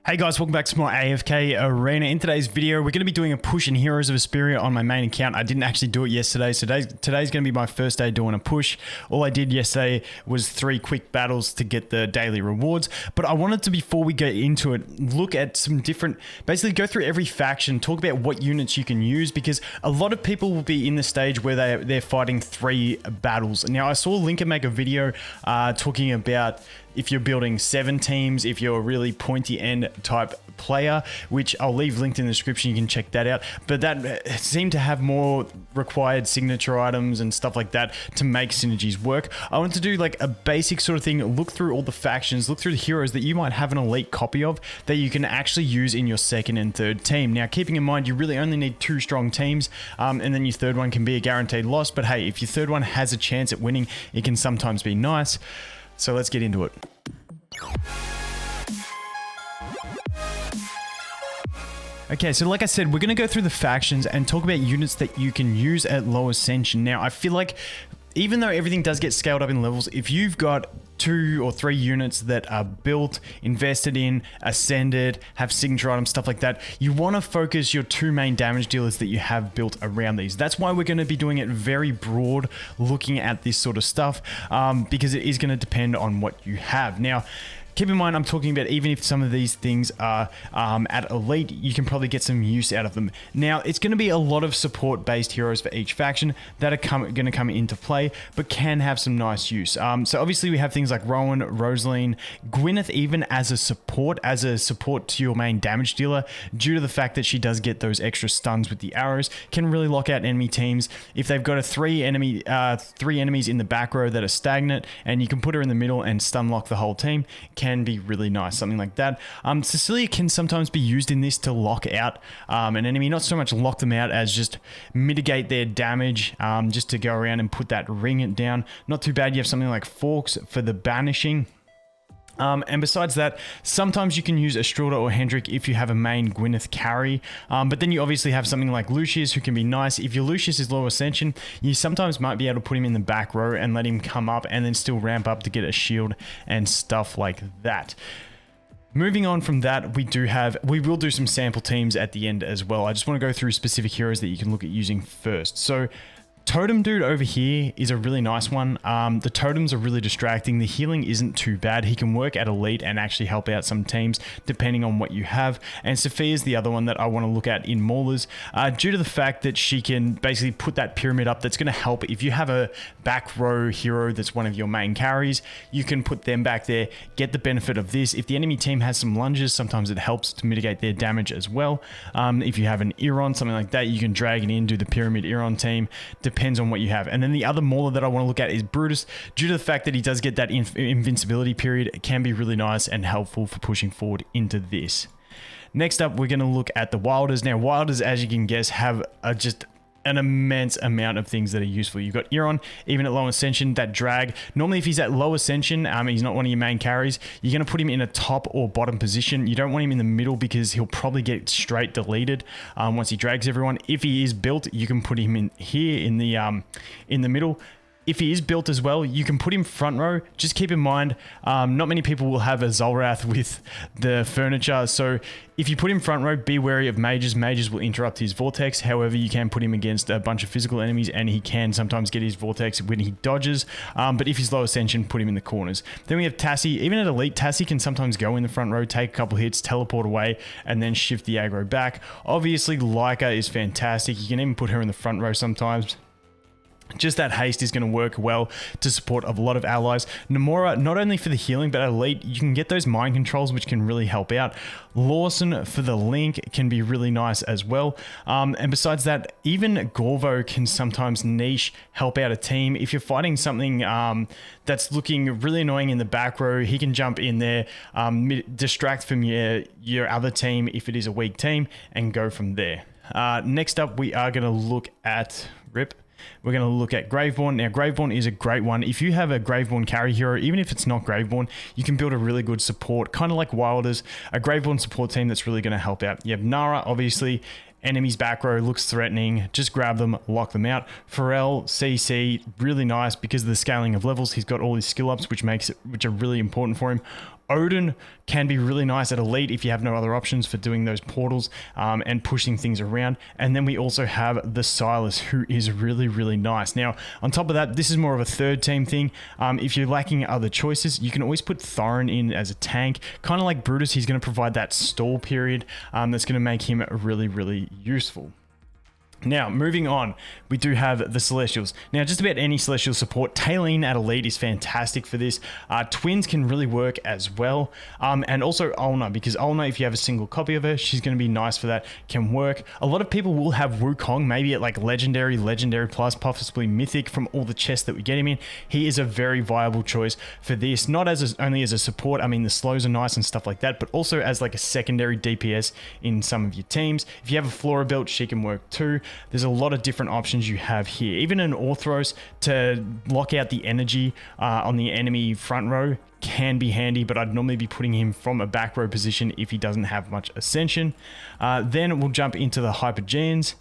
Hey guys, welcome back to more AFK Arena. In today's video, we're going to be doing a push in Heroes of Esperia on my main account. I didn't actually do it yesterday, so today's going to be my first day doing a push. All I did yesterday was 3 quick battles to get the daily rewards, but I wanted to, before we get into it, look at some different, basically go through every faction, talk about what units you can use, because a lot of people will be in the stage where they're fighting 3 battles. Now, I saw Lincoln make a video talking about if you're building 7 teams, if you're a really pointy end type player, which I'll leave linked in the description, you can check that out. But that seemed to have more required signature items and stuff like that to make synergies work. I want to do like a basic sort of thing, look through all the factions, look through the heroes that you might have an elite copy of that you can actually use in your second and third team. Now, keeping in mind, you really only need 2 strong teams, and then your third one can be a guaranteed loss. But hey, if your third one has a chance at winning, it can sometimes be nice. So let's get into it. Okay, so like I said, we're going to go through the factions and talk about units that you can use at low ascension. Now, I feel like even though everything does get scaled up in levels, if you've got 2 or 3 units that are built, invested in, ascended, have signature items, stuff like that, you want to focus your 2 main damage dealers that you have built around these. That's why we're going to be doing it very broad, looking at this sort of stuff, because it is going to depend on what you have. Now, keep in mind, I'm talking about even if some of these things are at elite, you can probably get some use out of them. Now, it's going to be a lot of support-based heroes for each faction that are going to come into play, but can have some nice use. So obviously, we have things like Rowan, Rosaline, Gwyneth, even as a support to your main damage dealer, due to the fact that she does get those extra stuns with the arrows, can really lock out enemy teams. If they've got 3 enemies in the back row that are stagnant, and you can put her in the middle and stun lock the whole team, can be really nice, something like that. Cecilia can sometimes be used in this to lock out an enemy, not so much lock them out as just mitigate their damage, just to go around and put that ring down. Not too bad. You have something like Forks for the banishing. And besides that, sometimes you can use Estrelda or Hendrik if you have a main Gwyneth carry. But then you obviously have something like Lucius, who can be nice. If your Lucius is low ascension, you sometimes might be able to put him in the back row and let him come up and then still ramp up to get a shield and stuff like that. Moving on from that, we will do some sample teams at the end as well. I just want to go through specific heroes that you can look at using first. So, Totem Dude over here is a really nice one. The totems are really distracting. The healing isn't too bad. He can work at elite and actually help out some teams depending on what you have. And Sophia's the other one that I want to look at in Maulers, due to the fact that she can basically put that pyramid up. That's going to help if you have a back row hero that's one of your main carries. You can put them back there, get the benefit of this. If the enemy team has some lunges, sometimes it helps to mitigate their damage as well. If you have an Eron, something like that, you can drag it in, do the pyramid Eron team. Depends on what you have. And then the other Mauler that I want to look at is Brutus. Due to the fact that he does get that invincibility period, it can be really nice and helpful for pushing forward into this. Next up, we're going to look at the Wilders. Now, Wilders, as you can guess, have just an immense amount of things that are useful. You've got Eron, even at low ascension, that drag. Normally, if he's at low ascension, he's not one of your main carries, you're going to put him in a top or bottom position. You don't want him in the middle because he'll probably get straight deleted once he drags everyone. If he is built, you can put him in here in the middle. If he is built as well, you can put him front row. Just keep in mind, not many people will have a Zolrath with the furniture. So if you put him front row, be wary of mages. Mages will interrupt his vortex. However, you can put him against a bunch of physical enemies and he can sometimes get his vortex when he dodges. But if he's low ascension, put him in the corners. Then we have Tassie. Even at elite, Tassie can sometimes go in the front row, take a couple hits, teleport away, and then shift the aggro back. Obviously, Leica is fantastic. You can even put her in the front row sometimes. Just that haste is going to work well to support a lot of allies. Namora, not only for the healing, but elite, you can get those mind controls, which can really help out. Lawson for the link can be really nice as well. And besides that, even Gorvo can sometimes niche, help out a team. If you're fighting something that's looking really annoying in the back row, he can jump in there, distract from your other team if it is a weak team, and go from there. Next up, we are going to look at We're going to look at Graveborn. Now, Graveborn is a great one. If you have a Graveborn carry hero, even if it's not Graveborn, you can build a really good support, kind of like Wilders, a Graveborn support team that's really going to help out. You have Nara, obviously. Enemy's back row looks threatening. Just grab them, lock them out. Pharrell, CC, really nice because of the scaling of levels. He's got all his skill ups, which are really important for him. Odin can be really nice at elite if you have no other options for doing those portals and pushing things around. And then we also have the Silas, who is really, really nice. Now, on top of that, this is more of a third team thing. If you're lacking other choices, you can always put Thorin in as a tank. Kind of like Brutus, he's going to provide that stall period that's going to make him really, really useful. Now, moving on, we do have the Celestials. Now, just about any Celestial support, Taylene at Elite is fantastic for this. Twins can really work as well. And also Ulna, because Ulna, if you have a single copy of her, she's going to be nice for that, can work. A lot of people will have Wukong, maybe at like Legendary, Legendary Plus, possibly Mythic from all the chests that we get him in. He is a very viable choice for this, not as only as a support. I mean, the slows are nice and stuff like that, but also as like a secondary DPS in some of your teams. If you have a Flora build, she can work too. There's a lot of different options you have here. Even an Orthros to lock out the energy on the enemy front row can be handy, but I'd normally be putting him from a back row position if he doesn't have much ascension. Then we'll jump into the Hypogeans.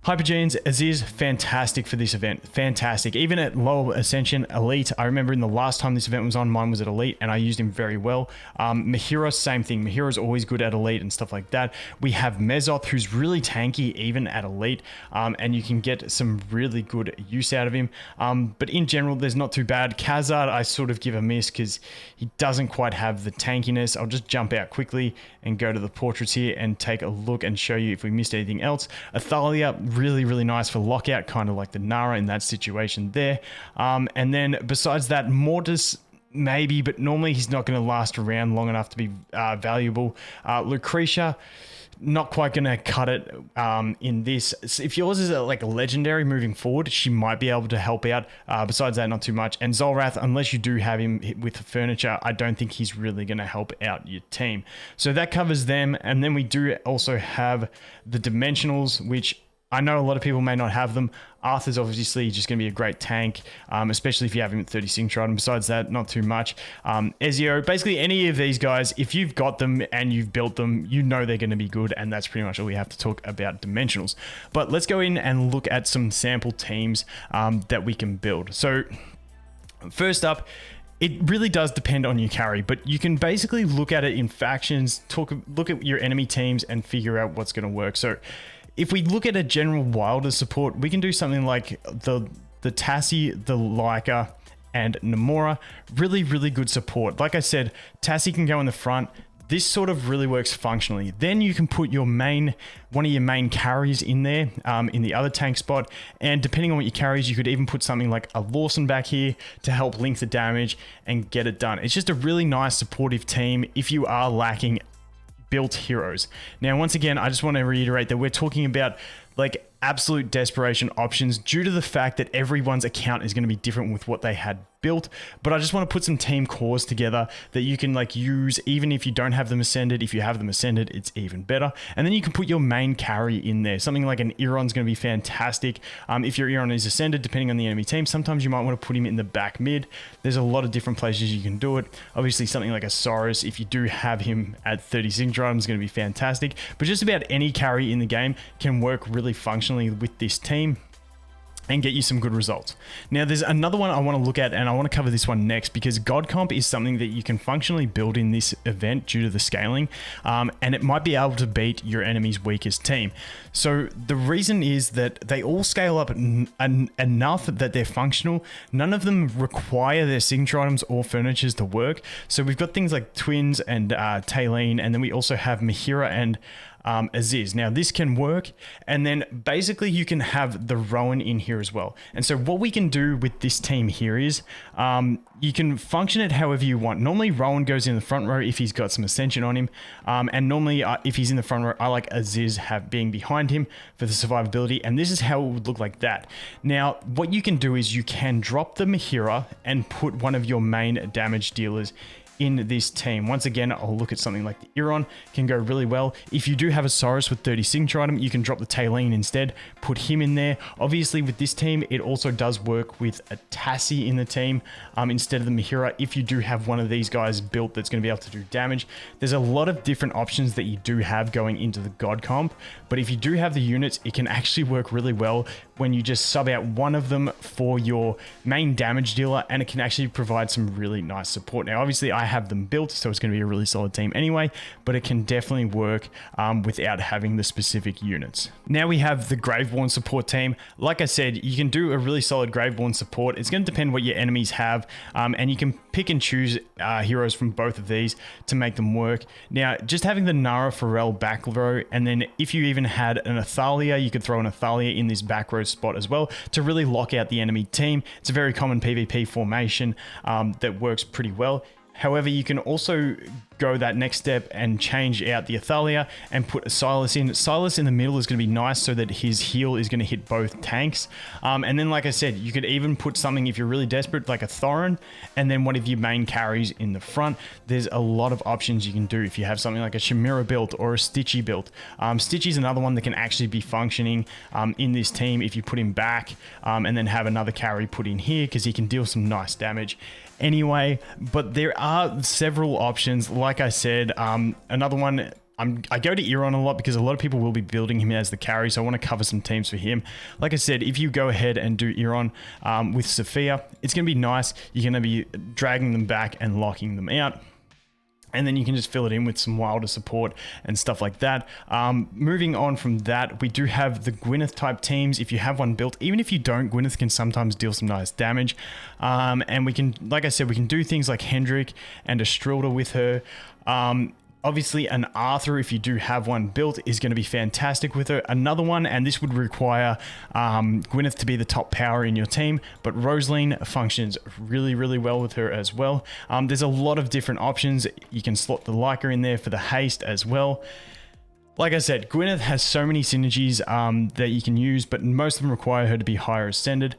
Hypogeans, Aziz, fantastic for this event. Fantastic. Even at low ascension, elite. I remember in the last time this event was on, mine was at elite, and I used him very well. Mahira, same thing. Mahira's always good at elite and stuff like that. We have Mezoth, who's really tanky even at elite, and you can get some really good use out of him. But in general, there's not too bad. Khazad, I sort of give a miss because he doesn't quite have the tankiness. I'll just jump out quickly and go to the portraits here and take a look and show you if we missed anything else. Athalia, really, really nice for lockout, kind of like the Nara in that situation there. And then besides that, Mortis, maybe, but normally he's not going to last around long enough to be valuable. Lucretia, not quite going to cut it in this. If yours is like a legendary moving forward, she might be able to help out. Besides that, not too much. And Zolrath, unless you do have him with furniture, I don't think he's really going to help out your team. So that covers them. And then we do also have the Dimensionals, which I know a lot of people may not have them. Arthur's obviously just going to be a great tank, especially if you have him at 30 signature item. Besides that, not too much. Ezio, basically any of these guys, if you've got them and you've built them, you know they're going to be good, and that's pretty much all we have to talk about Dimensionals. But let's go in and look at some sample teams that we can build. So first up, it really does depend on your carry, but you can basically look at it in factions, look at your enemy teams and figure out what's going to work. So if we look at a general Wilder support, we can do something like the Tassie, the Leica, and Namora. Really, really good support. Like I said, Tassie can go in the front. This sort of really works functionally. Then you can put your one of your main carries in there, in the other tank spot. And depending on what your carries, you could even put something like a Lawson back here to help link the damage and get it done. It's just a really nice supportive team if you are lacking built heroes. Now, once again, I just want to reiterate that we're talking about like absolute desperation options due to the fact that everyone's account is going to be different with what they had built. But I just want to put some team cores together that you can like use even if you don't have them ascended. If you have them ascended, it's even better. And then you can put your main carry in there. Something like an Iron's going to be fantastic. If your Iron is ascended, depending on the enemy team, sometimes you might want to put him in the back mid. There's a lot of different places you can do it. Obviously, something like a Saurus, if you do have him at 30 signature items, is going to be fantastic. But just about any carry in the game can work really functionally with this team and get you some good results. Now, there's another one I want to look at, and I want to cover this one next because God Comp is something that you can functionally build in this event due to the scaling, and it might be able to beat your enemy's weakest team. So the reason is that they all scale up enough that they're functional. None of them require their signature items or furnitures to work. So we've got things like Twins and Taylene, and then we also have Mahira and Aziz. Now this can work, and then basically you can have the Rowan in here as well. And so what we can do with this team here is you can function it however you want. Normally Rowan goes in the front row if he's got some ascension on him, and normally if he's in the front row, I like Aziz being behind him for the survivability, and this is how it would look like that. Now what you can do is you can drop the Mahira and put one of your main damage dealers in this team. Once again, I'll look at something like the Iron, can go really well. If you do have a Saurus with 30 signature item, you can drop the Taylene instead, put him in there. Obviously with this team, it also does work with a Tassie in the team instead of the Mahira. If you do have one of these guys built that's going to be able to do damage, there's a lot of different options that you do have going into the God Comp, but if you do have the units, it can actually work really well when you just sub out one of them for your main damage dealer, and it can actually provide some really nice support. Now, obviously I have them built, so it's going to be a really solid team anyway, but it can definitely work without having the specific units. Now we have the Graveborn support team. Like I said, you can do a really solid Graveborn support. It's going to depend what your enemies have, and you can pick and choose heroes from both of these to make them work. Now, just having the Nara Pharrell back row, and then if you even had an Athalia, you could throw an Athalia in this back row spot as well to really lock out the enemy team. It's a very common PvP formation that works pretty well. However, you can also go that next step and change out the Athalia and put a Silas in. Silas in the middle is going to be nice so that his heal is going to hit both tanks. And then, like I said, you could even put something, if you're really desperate, like a Thorin, and then one of your main carries in the front. There's a lot of options you can do if you have something like a Chimera built or a Stitchy built. Stitchy's another one that can actually be functioning in this team if you put him back and then have another carry put in here, because he can deal some nice damage anyway. But there are several options. Like I said, another one, I go to Iron a lot because a lot of people will be building him as the carry, so I want to cover some teams for him. Like I said, if you go ahead and do Iron with Sophia, it's going to be nice. You're going to be dragging them back and locking them out. And then you can just fill it in with some Wilder support and stuff like that. Moving on from that, we do have the Gwyneth type teams. If you have one built, even if you don't, Gwyneth can sometimes deal some nice damage. And we can, like I said, we can do things like Hendrik and a Strilda with her. Obviously, an Arthur, if you do have one built, is going to be fantastic with her. Another one, and this would require Gwyneth to be the top power in your team, but Rosaline functions really, really well with her as well. There's a lot of different options. You can slot the Leica in there for the haste as well. Like I said, Gwyneth has so many synergies that you can use, but most of them require her to be higher ascended.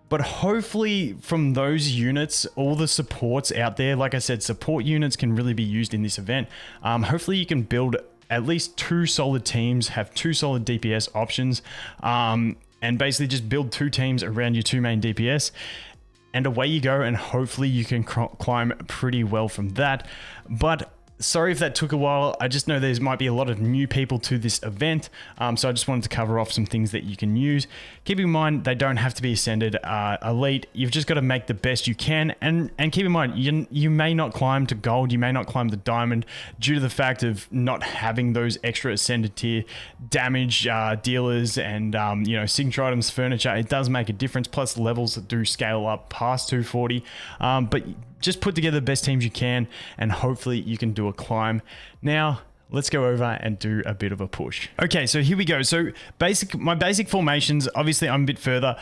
But hopefully from those units, all the supports out there, like I said, support units can really be used in this event. Hopefully you can build at least 2 solid teams, have 2 solid DPS options, and basically just build 2 teams around your 2 main DPS. And away you go, and hopefully you can climb pretty well from that. But sorry if that took a while. I just know there might be a lot of new people to this event, so I just wanted to cover off some things that you can use. Keep in mind, they don't have to be ascended elite. You've just got to make the best you can, and keep in mind, you may not climb to gold, you may not climb to diamond due to the fact of not having those extra ascended tier damage dealers and signature items, furniture. It does make a difference, plus levels that do scale up past 240, but just put together the best teams you can, and hopefully you can do a climb. Now, let's go over and do a bit of a push. Okay, so here we go. So my basic formations, obviously I'm a bit further.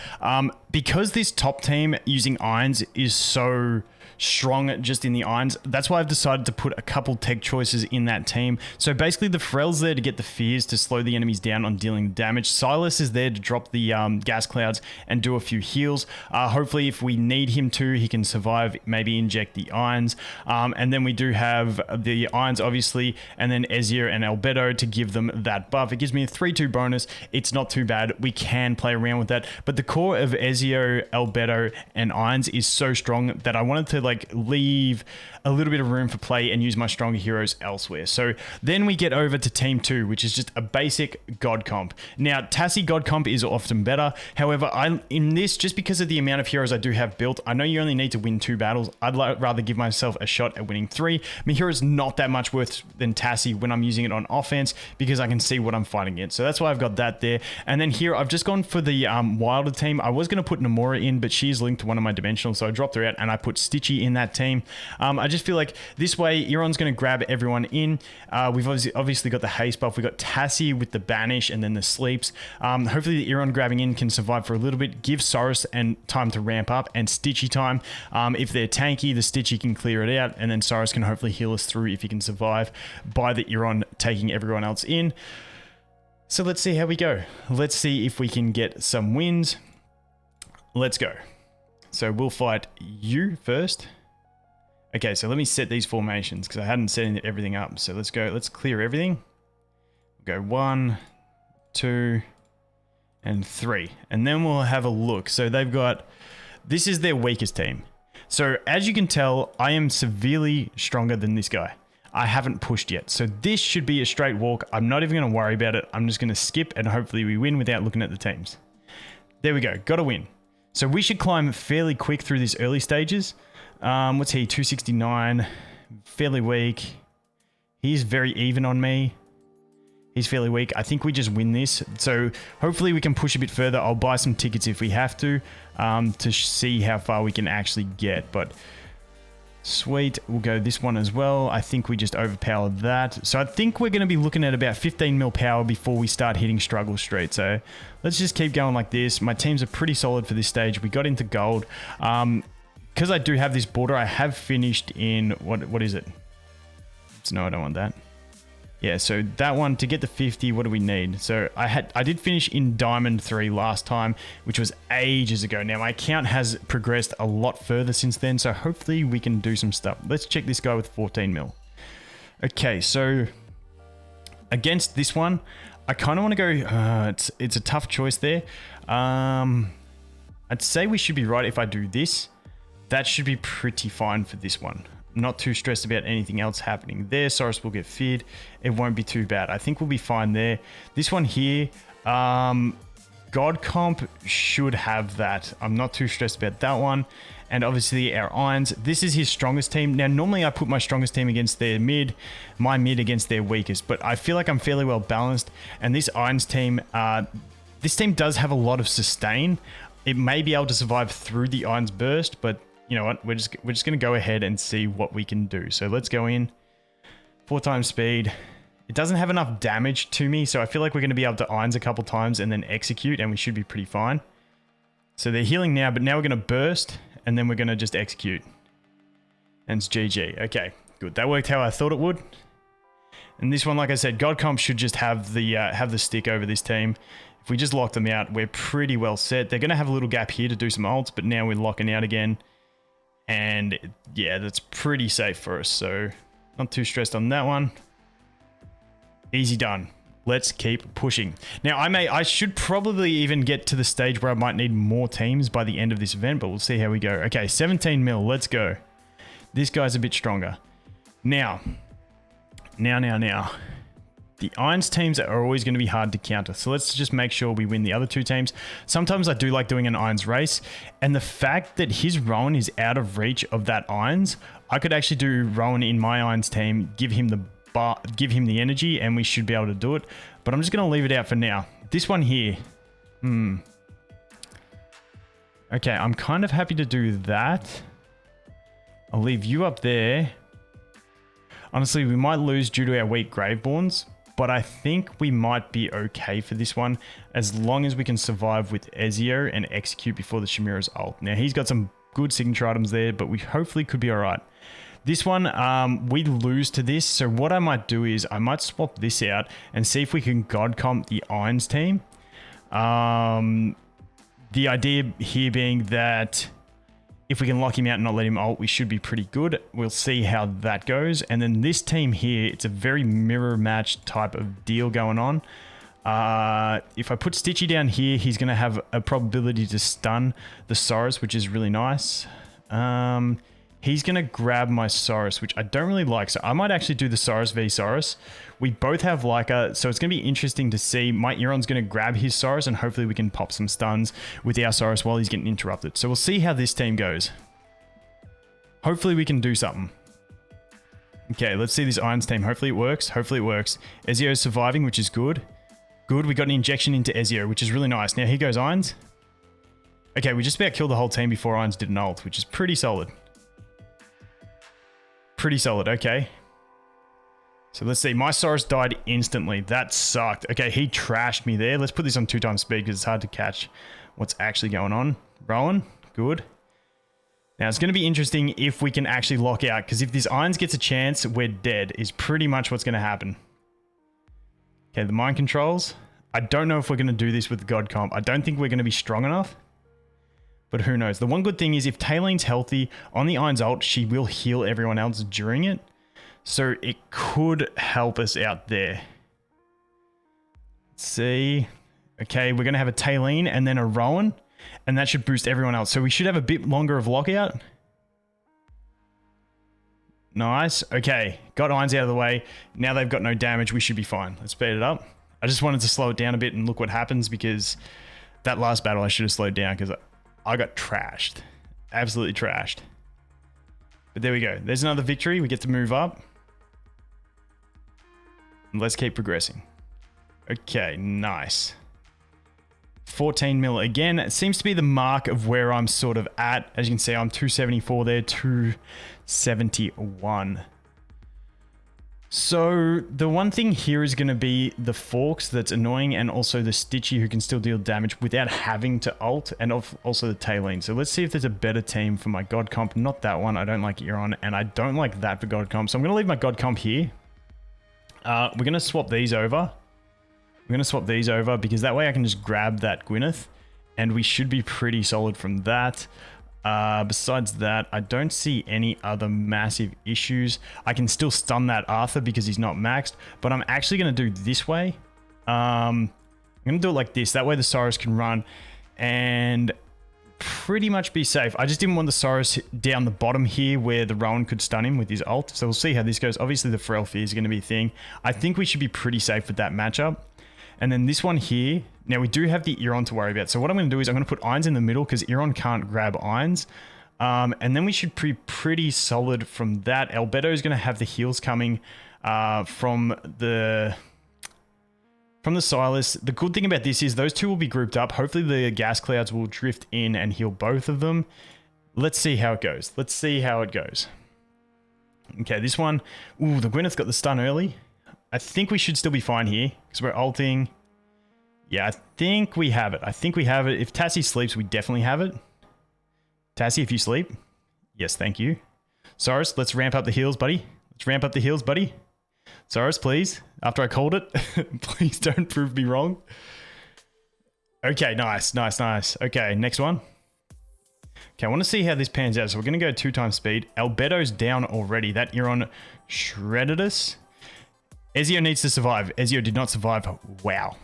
Because this top team using irons is so strong just in the irons, that's why I've decided to put a couple tech choices in that team. So basically the Pharrell's there to get the fears to slow the enemies down on dealing damage. Silas is there to drop the gas clouds and do a few heals. Hopefully if we need him to, he can survive, maybe inject the irons. And then we do have the irons obviously, and then Ezio and Albedo to give them that buff. It gives me a 3-2 bonus. It's not too bad. We can play around with that. But the core of Ezio, Albedo, and irons is so strong that I wanted to leave a little bit of room for play and use my stronger heroes elsewhere. So then we get over to team 2, which is just a basic god comp. Now, Tassie god comp is often better. However, in this, just because of the amount of heroes I do have built, I know you only need to win 2 battles. I'd rather give myself a shot at winning 3. My hero is not that much worse than Tassie when I'm using it on offense, because I can see what I'm fighting against. So that's why I've got that there. And then here, I've just gone for the Wilder team. I was going to put Namora in, but she's linked to one of my dimensionals, so I dropped her out and I put Stitchy in that team. I just feel like this way, Euron's going to grab everyone in. We've obviously got the haste buff. We've got Tassie with the banish and then the sleeps. Hopefully the Euron grabbing in can survive for a little bit, give Saurus and time to ramp up, and Stitchy time. If they're tanky, the Stitchy can clear it out, and then Saurus can hopefully heal us through if he can survive by the Euron taking everyone else in. So let's see how we go. Let's see if we can get some wins. Let's go. So we'll fight you first. Okay, so let me set these formations because I hadn't set everything up. So let's go. Let's clear everything. We'll go 1, 2, and 3. And then we'll have a look. So they've got... This is their weakest team. So as you can tell, I am severely stronger than this guy. I haven't pushed yet. So this should be a straight walk. I'm not even going to worry about it. I'm just going to skip and hopefully we win without looking at the teams. There we go. Got a win. So we should climb fairly quick through these early stages. What's he? 269. Fairly weak. He's very even on me. He's fairly weak. I think we just win this. So hopefully we can push a bit further. I'll buy some tickets if we have to see how far we can actually get. But sweet. We'll go this one as well. I think we just overpowered that. So I think we're going to be looking at about 15 mil power before we start hitting struggle street. So let's just keep going like this. My teams are pretty solid for this stage. We got into gold. Because I do have this border, I have finished in... What is it? No, I don't want that. Yeah, so that one, to get to 50, what do we need? So I did finish in Diamond 3 last time, which was ages ago. Now, my account has progressed a lot further since then, so hopefully we can do some stuff. Let's check this guy with 14 mil. Okay, so against this one, I kind of want to go... it's a tough choice there. I'd say we should be right if I do this. That should be pretty fine for this one. Not too stressed about anything else happening there. Saurus will get feared. It won't be too bad. I think we'll be fine there. This one here, God Comp should have that. I'm not too stressed about that one. And obviously our Irons. This is his strongest team. Now, normally I put my strongest team against their mid, my mid against their weakest. But I feel like I'm fairly well balanced. And this Irons team, this team does have a lot of sustain. It may be able to survive through the Irons burst, but you know what? We're just going to go ahead and see what we can do. So let's go in. 4 times speed. It doesn't have enough damage to me, so I feel like we're going to be able to Irons a couple times and then execute, and we should be pretty fine. So they're healing now, but now we're going to burst, and then we're going to just execute. And it's GG. Okay, good. That worked how I thought it would. And this one, like I said, God Comp should just have the stick over this team. If we just lock them out, we're pretty well set. They're going to have a little gap here to do some ults, but now we're locking out again. And yeah, that's pretty safe for us. So not too stressed on that one. Easy done. Let's keep pushing. Now, I should probably even get to the stage where I might need more teams by the end of this event, but we'll see how we go. Okay, 17 mil. Let's go. This guy's a bit stronger. Now. The Irons teams are always going to be hard to counter, so let's just make sure we win the other 2 teams. Sometimes I do like doing an Irons race, and the fact that his Rowan is out of reach of that Irons, I could actually do Rowan in my Irons team, give him the energy, and we should be able to do it. But I'm just going to leave it out for now. This one here. Okay, I'm kind of happy to do that. I'll leave you up there. Honestly, we might lose due to our weak Graveborns, but I think we might be okay for this one as long as we can survive with Ezio and execute before the Shamira's ult. Now, he's got some good signature items there, but we hopefully could be all right. This one, we lose to this, so what I might do is I might swap this out and see if we can God Comp the Irons team. The idea here being that if we can lock him out and not let him ult, we should be pretty good. We'll see how that goes. And then this team here, it's a very mirror match type of deal going on. If I put Stitchy down here, he's going to have a probability to stun the Saurus, which is really nice. He's going to grab my Saurus, which I don't really like. So I might actually do the Saurus v Saurus. We both have Leica, so it's going to be interesting to see. My Euron's going to grab his Saurus, and hopefully we can pop some stuns with our Saurus while he's getting interrupted. So we'll see how this team goes. Hopefully we can do something. Okay, let's see this Irons team. Hopefully it works. Hopefully it works. Ezio's surviving, which is good. Good, we got an injection into Ezio, which is really nice. Now here goes Irons. Okay, we just about killed the whole team before Irons did an ult, which is pretty solid. Pretty solid, okay. So let's see, my Saurus died instantly. That sucked. Okay, he trashed me there. Let's put this on 2 times speed because it's hard to catch what's actually going on. Rowan, good. Now it's going to be interesting if we can actually lock out, because if this Irons gets a chance, we're dead, is pretty much what's going to happen. Okay, the mind controls. I don't know if we're going to do this with the God Comp. I don't think we're going to be strong enough. But who knows? The one good thing is if Tayleen's healthy on the Irons ult, she will heal everyone else during it. So it could help us out there. Let's see. Okay, we're going to have a Tayleen and then a Rowan. And that should boost everyone else. So we should have a bit longer of lockout. Nice. Okay, got Irons out of the way. Now they've got no damage. We should be fine. Let's speed it up. I just wanted to slow it down a bit and look what happens because... That last battle, I should have slowed down because I got trashed. Absolutely trashed. But there we go. There's another victory. We get to move up. Let's keep progressing. Okay, nice. 14 mil again. It seems to be the mark of where I'm sort of at. As you can see, I'm 274 there, 271. So the one thing here is going to be the forks that's annoying, and also the Stitchy who can still deal damage without having to ult, and also the Tailene. So let's see if there's a better team for my God Comp. Not that one. I don't like Iron, and I don't like that for God Comp. So I'm going to leave my God Comp here. We're going to swap these over. We're going to swap these over because that way I can just grab that Gwyneth, and we should be pretty solid from that. Besides that, I don't see any other massive issues. I can still stun that Arthur because he's not maxed, but I'm actually going to do this way. I'm going to do it like this. That way the Cyrus can run and pretty much be safe. I just didn't want the Cyrus down the bottom here where the Rowan could stun him with his ult. So we'll see how this goes. Obviously the Ferelfi is going to be a thing. I think we should be pretty safe with that matchup. And then this one here, now we do have the Iron to worry about. So what I'm going to do is I'm going to put Irons in the middle because Iron can't grab Irons. And then we should be pretty solid from that. Albedo is going to have the heals coming from the Silas. The good thing about this is those two will be grouped up. Hopefully the gas clouds will drift in and heal both of them. Let's see how it goes. Let's see how it goes. Okay, this one. Ooh, the Gwyneth's got the stun early. I think we should still be fine here because we're ulting. Yeah, I think we have it. I think we have it. If Tassie sleeps, we definitely have it. Tassie, if you sleep. Yes, thank you. Cyrus, let's ramp up the heals, buddy. Let's ramp up the heals, buddy. Cyrus, please. After I called it, please don't prove me wrong. Okay, nice, nice, nice. Okay, next one. Okay, I want to see how this pans out. So we're going to go 2 times speed. Albedo's down already. That Iron shredded us. Ezio needs to survive. Ezio did not survive. Wow.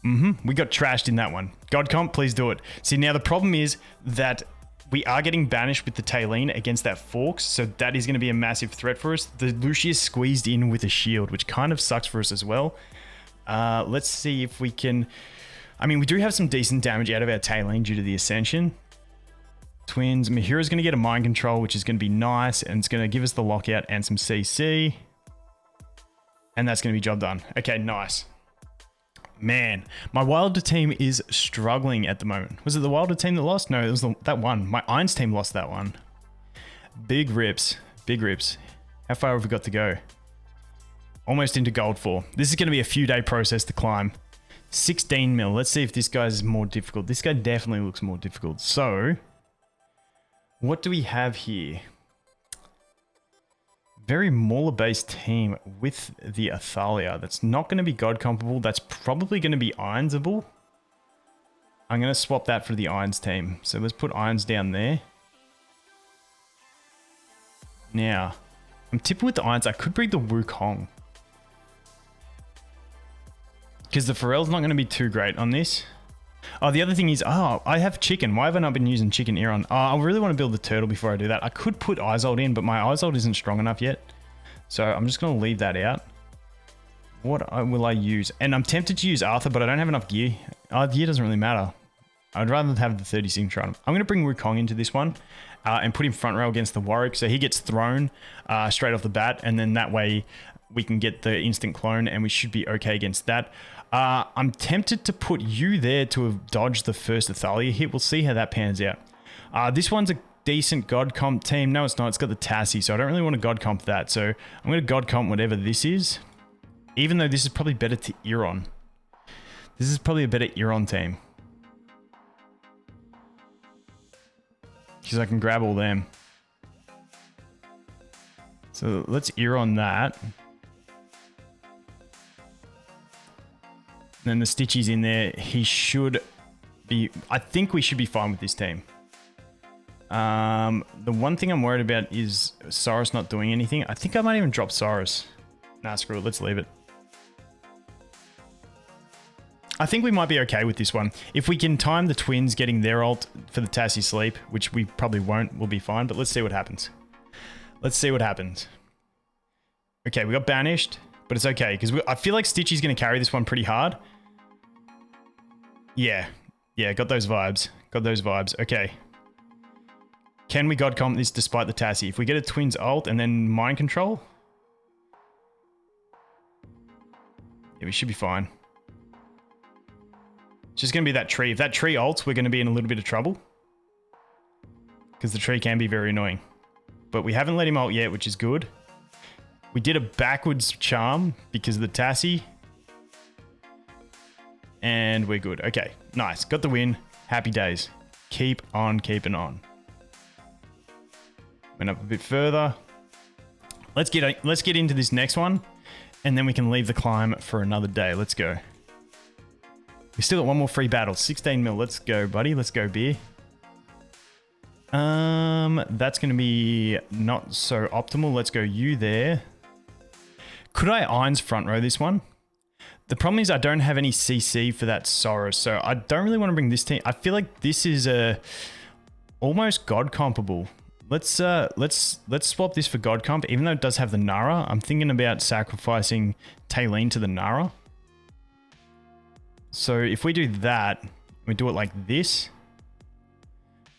We got trashed in that one. God Comp, please do it. See, now the problem is that we are getting banished with the Tailene against that Forks, so that is going to be a massive threat for us. The Lucius squeezed in with a shield, which kind of sucks for us as well. Let's see if we can... I mean, we do have some decent damage out of our Tailene due to the Ascension. Twins. Mahira's going to get a Mind Control, which is going to be nice, and it's going to give us the Lockout and some CC. And that's going to be job done. Okay, nice. Man, my Wilder team is struggling at the moment. Was it the Wilder team that lost? No, it was that one. My Irons team lost that one. Big rips. Big rips. How far have we got to go? Almost into gold 4. This is going to be a few day process to climb. 16 mil. Let's see if this guy's more difficult. This guy definitely looks more difficult. So, what do we have here? Very Mauler-based team with the Athalia. That's not going to be God compable. That's probably going to be Ironsable. I'm going to swap that for the Irons team. So let's put Irons down there. Now, I'm tipping with the Irons. I could bring the Wukong. Because the Pharrell's not going to be too great on this. Oh, the other thing is, I have chicken. Why have I not been using chicken Iron? I really want to build the turtle before I do that. I could put Isold in, but my Isold isn't strong enough yet. So I'm just going to leave that out. What will I use? And I'm tempted to use Arthur, but I don't have enough gear. Gear doesn't really matter. I'd rather have the 30 signature on him. I'm going to bring Wukong into this one and put him front row against the Warwick. So he gets thrown straight off the bat, and then that way we can get the instant clone, and we should be okay against that. I'm tempted to put you there to have dodged the first Athalia hit. We'll see how that pans out. This one's a decent God Comp team. No, it's not. It's got the Tassie, so I don't really want to God Comp that. So I'm going to God Comp whatever this is, even though this is probably better to Iron. This is probably a better Iron team. Because I can grab all them. So let's Iron that. Then the Stitchy's in there. He should be... I think we should be fine with this team. The one thing I'm worried about is Cyrus not doing anything. I think I might even drop Cyrus. Nah, screw it. Let's leave it. I think we might be okay with this one. If we can time the Twins getting their ult for the Tassie sleep, which we probably won't, we'll be fine. But let's see what happens. Let's see what happens. Okay, we got banished. But it's okay, because I feel like Stitchy's going to carry this one pretty hard. Yeah, Yeah, got those vibes. Got those vibes. Okay. Can we God comp this despite the Tassie? If we get a Twins ult and then mind control? Yeah, we should be fine. It's just going to be that tree. If that tree ults, we're going to be in a little bit of trouble. Because the tree can be very annoying. But we haven't let him ult yet, which is good. We did a backwards charm because of the Tassie. And we're good. Okay, nice. Got the win. Happy days. Keep on keeping on. Went up a bit further. Let's get into this next one, and then we can leave the climb for another day. Let's go. We still got one more free battle. 16 mil. Let's go, buddy. Let's go, beer. That's going to be not so optimal. Let's go you there. Could I Irons front row this one? The problem is I don't have any CC for that Soros, so I don't really want to bring this team. I feel like this is almost God compable. Let's swap this for God comp, even though it does have the Nara. I'm thinking about sacrificing Taylene to the Nara. So if we do that, we do it like this.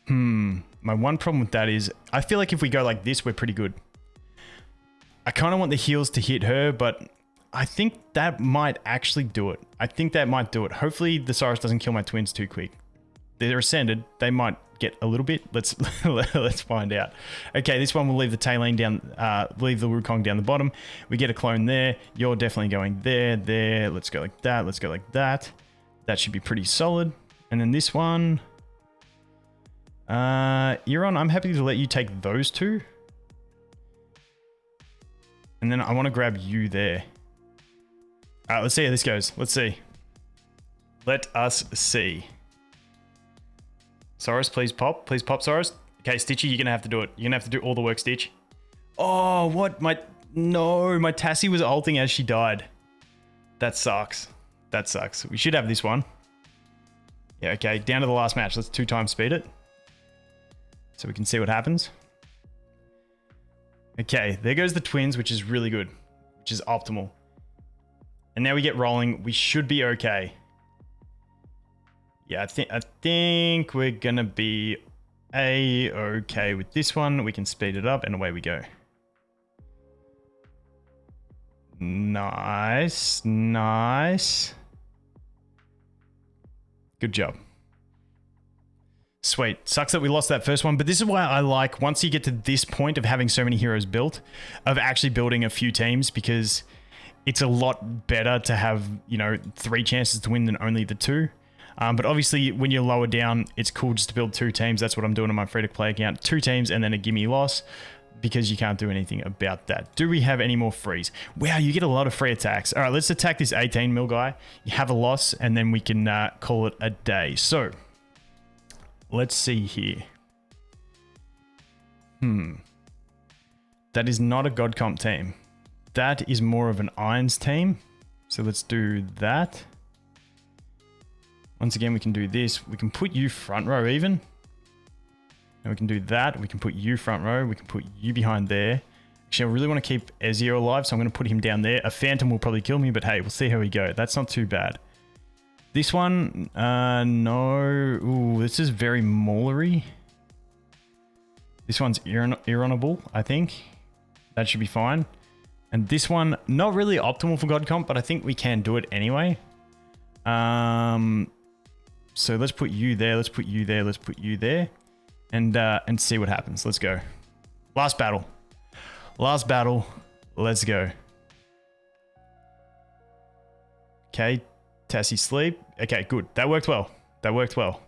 My one problem with that is I feel like if we go like this, we're pretty good. I kind of want the heals to hit her, but I think that might actually do it. I think that might do it. Hopefully the Cyrus doesn't kill my twins too quick. They're ascended. They might get a little bit. Let's find out. Okay, this one will leave the Taylene down, leave the Wukong down the bottom. We get a clone there. You're definitely going there, there. Let's go like that. Let's go like that. That should be pretty solid. And then this one, Euron, I'm happy to let you take those two. And then I want to grab you there. All right, let's see how this goes. Let's see. Let us see. Soros, please pop. Please pop, Soros. Okay, Stitchy, you're going to have to do it. You're going to have to do all the work, Stitch. Oh, what? No, my Tassie was ulting as she died. That sucks. That sucks. We should have this one. Yeah, okay. Down to the last match. Let's 2x speed it. So we can see what happens. Okay, there goes the twins, which is really good. Which is optimal. And now we get rolling. We should be okay. Yeah, I think we're gonna be okay with this one. We can speed it up and away we go. Nice, nice. Good job. Sweet. Sucks that we lost that first one, but this is why I like, once you get to this point of having so many heroes built, of actually building a few teams, because it's a lot better to have, you know, 3 chances to win than only the 2. But obviously, when you're lower down, it's cool just to build 2 teams. That's what I'm doing on my free-to-play account. 2 teams and then a gimme loss, because you can't do anything about that. Do we have any more frees? Wow, you get a lot of free attacks. All right, let's attack this 18 mil guy. You have a loss, and then we can call it a day. So, let's see here. That is not a God Comp team. That is more of an Irons team. So let's do that. Once again, we can do this. We can put you front row even. And we can do that. We can put you front row. We can put you behind there. Actually, I really want to keep Ezio alive, so I'm going to put him down there. A Phantom will probably kill me, but hey, we'll see how we go. That's not too bad. This one, no. Ooh, this is very Maulery. This one's Ironable, I think. That should be fine. And this one, not really optimal for God Comp, but I think we can do it anyway. So let's put you there, let's put you there, let's put you there. And see what happens. Let's go. Last battle. Last battle. Let's go. Okay. Tassie sleep. Okay, good. That worked well. That worked well.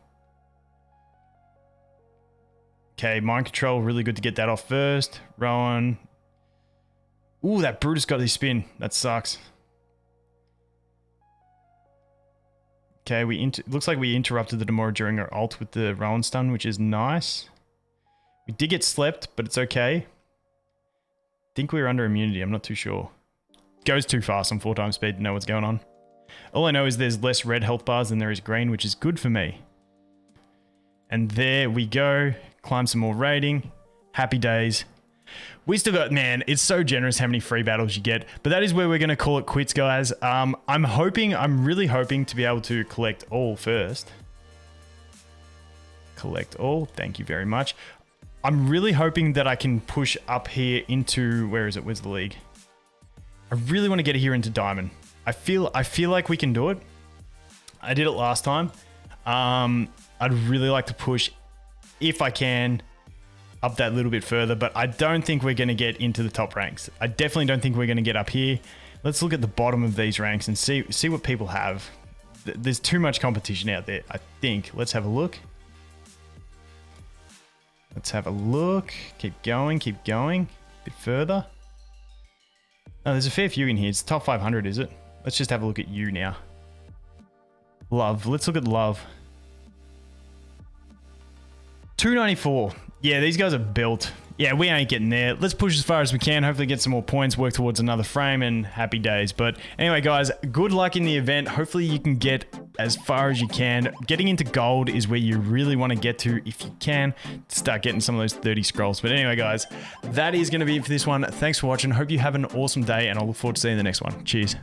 Okay, mind control. Really good to get that off first. Rowan. Ooh, that Brutus got his spin. That sucks. Okay, looks like we interrupted the Demora during our ult with the Rowan stun, which is nice. We did get slept, but it's okay. Think we were under immunity. I'm not too sure. Goes too fast on 4x speed to know what's going on. All I know is there's less red health bars than there is green, which is good for me. And there we go. Climb some more rating. Happy days. We still got, man, it's so generous how many free battles you get. But that is where we're going to call it quits, guys. I'm really hoping to be able to collect all first. collect all. Thank you very much. I'm really hoping that I can push up here into, where is it? Where's the league? I really want to get here into Diamond. I feel like we can do it. I did it last time. I'd really like to push, if I can, up that little bit further, but I don't think we're going to get into the top ranks. I definitely don't think we're going to get up here. Let's look at the bottom of these ranks and see what people have. There's too much competition out there, I think. Let's have a look. Let's have a look. Keep going, keep going. A bit further. Oh, there's a fair few in here. It's top 500, is it? Let's just have a look at you now. Love. Let's look at love. 294. Yeah, these guys are built. Yeah, we ain't getting there. Let's push as far as we can. Hopefully get some more points, work towards another frame, and happy days. But anyway, guys, good luck in the event. Hopefully you can get as far as you can. Getting into gold is where you really want to get to if you can. Start getting some of those 30 scrolls. But anyway, guys, that is going to be it for this one. Thanks for watching. Hope you have an awesome day, and I'll look forward to seeing you in the next one. Cheers.